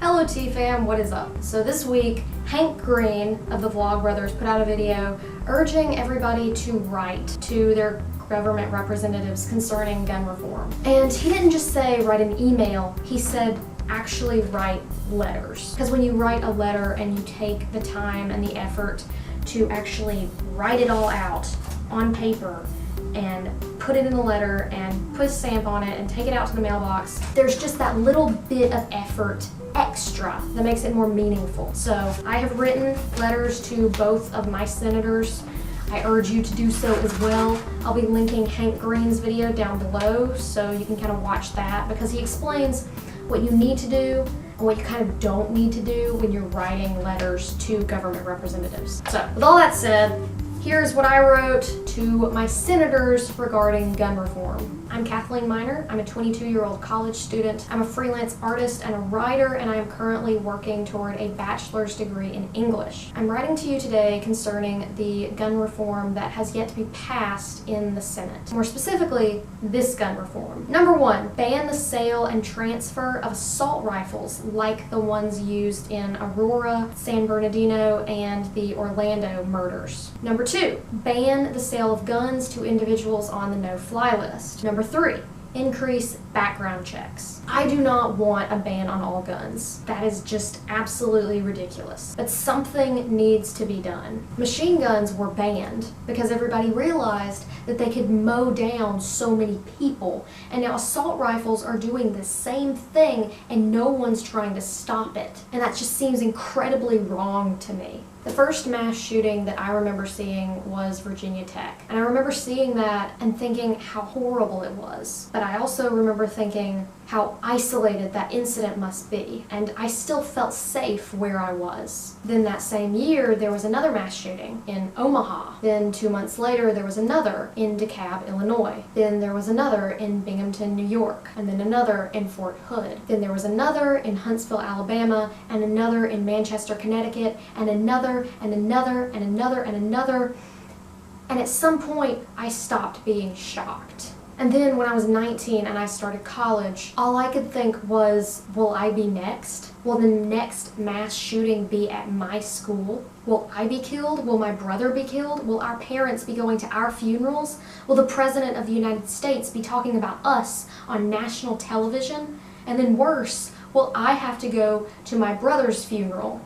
Hello T-Fam, what is up? So this week, Hank Green of the Vlogbrothers put out a video urging everybody to write to their government representatives concerning gun reform. And he didn't just say write an email, he said actually write letters. Because when you write a letter and you take the time and the effort to actually write it all out on paper and put it in the letter and put a stamp on it and take it out to the mailbox, there's just that little bit of effort extra that makes it more meaningful. So I have written letters to both of my senators. I urge you to do so as well. I'll be linking Hank Green's video down below so you can kind of watch that, because he explains what you need to do and what you kind of don't need to do when you're writing letters to government representatives. So with all that said, here's what I wrote to my senators regarding gun reform. I'm Kathleen Miner. I'm a 22-year-old college student. I'm a freelance artist and a writer, and I am currently working toward a bachelor's degree in English. I'm writing to you today concerning the gun reform that has yet to be passed in the Senate. More specifically, this gun reform. Number 1, ban the sale and transfer of assault rifles like the ones used in Aurora, San Bernardino, and the Orlando murders. Number 2, ban the sale of guns to individuals on the no-fly list. Number 3, increase background checks. I do not want a ban on all guns. That is just absolutely ridiculous. But something needs to be done. Machine guns were banned because everybody realized that they could mow down so many people. And now assault rifles are doing the same thing and no one's trying to stop it. And that just seems incredibly wrong to me. The first mass shooting that I remember seeing was Virginia Tech. And I remember seeing that and thinking how horrible it was. But I also remember thinking how isolated that incident must be. And I still felt safe where I was. Then that same year, there was another mass shooting in Omaha. Then 2 months later, there was another in DeKalb, Illinois. Then there was another in Binghamton, New York. And then another in Fort Hood. Then there was another in Huntsville, Alabama. And another in Manchester, Connecticut. And another and another and another and another. And at some point, I stopped being shocked. And then when I was 19 and I started college, all I could think was, will I be next? Will the next mass shooting be at my school? Will I be killed? Will my brother be killed? Will our parents be going to our funerals? Will the President of the United States be talking about us on national television? And then worse, will I have to go to my brother's funeral?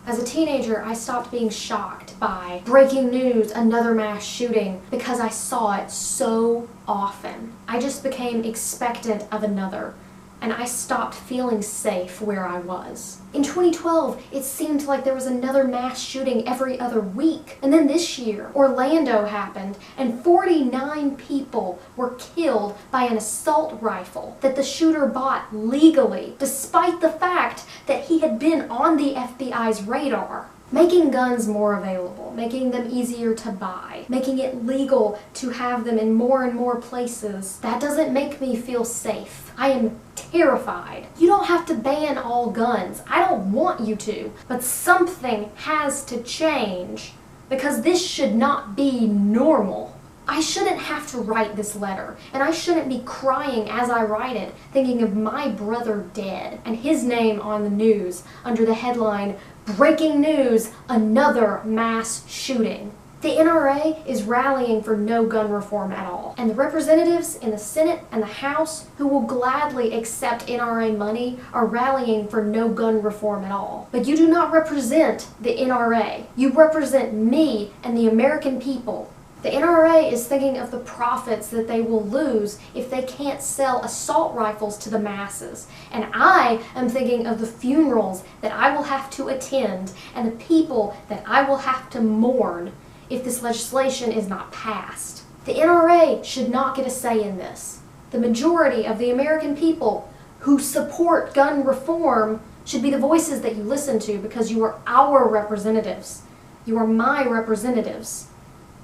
As a teenager, I stopped being shocked by breaking news, another mass shooting, because I saw it so often. I just became expectant of another, and I stopped feeling safe where I was. In 2012, it seemed like there was another mass shooting every other week. And then this year, Orlando happened, and 49 people were killed by an assault rifle that the shooter bought legally, despite the fact that he had been on the FBI's radar. Making guns more available, making them easier to buy, making it legal to have them in more and more places, that doesn't make me feel safe. I am terrified. You don't have to ban all guns. I don't want you to. But something has to change, because this should not be normal. I shouldn't have to write this letter, and I shouldn't be crying as I write it, thinking of my brother dead and his name on the news under the headline, "Breaking News, Another Mass Shooting." The NRA is rallying for no gun reform at all, and the representatives in the Senate and the House who will gladly accept NRA money are rallying for no gun reform at all. But you do not represent the NRA. You represent me and the American people. The NRA is thinking of the profits that they will lose if they can't sell assault rifles to the masses. And I am thinking of the funerals that I will have to attend and the people that I will have to mourn if this legislation is not passed. The NRA should not get a say in this. The majority of the American people who support gun reform should be the voices that you listen to, because you are our representatives. You are my representatives.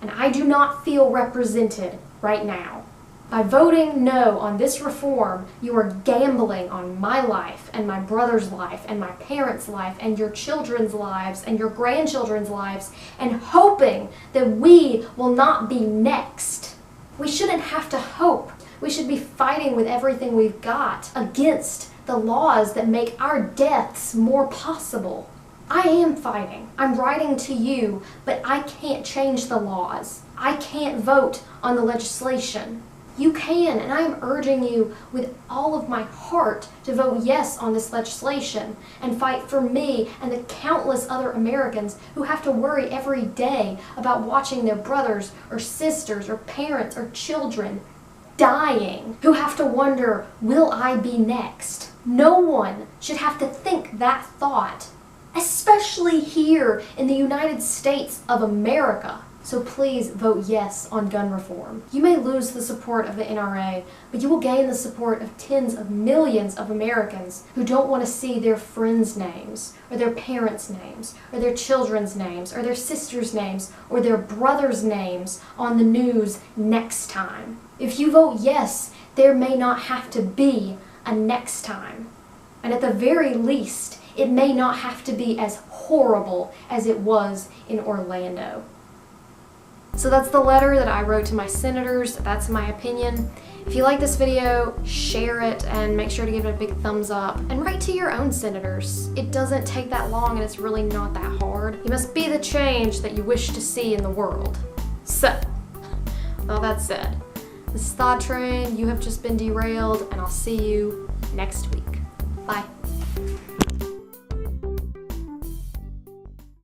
And I do not feel represented right now. By voting no on this reform, you are gambling on my life and my brother's life and my parents' life and your children's lives and your grandchildren's lives, and hoping that we will not be next. We shouldn't have to hope. We should be fighting with everything we've got against the laws that make our deaths more possible. I am fighting. I'm writing to you, but I can't change the laws. I can't vote on the legislation. You can, and I am urging you with all of my heart to vote yes on this legislation and fight for me and the countless other Americans who have to worry every day about watching their brothers or sisters or parents or children dying, who have to wonder, will I be next? No one should have to think that thought, especially here in the United States of America. So please vote yes on gun reform. You may lose the support of the NRA, but you will gain the support of tens of millions of Americans who don't want to see their friends' names, or their parents' names, or their children's names, or their sisters' names, or their brothers' names on the news next time. If you vote yes, there may not have to be a next time. And at the very least, it may not have to be as horrible as it was in Orlando. So that's the letter that I wrote to my senators. That's my opinion. If you like this video, share it and make sure to give it a big thumbs up. And write to your own senators. It doesn't take that long and it's really not that hard. You must be the change that you wish to see in the world. So, with all that said, this is Thought Train. You have just been derailed, and I'll see you next week. Bye.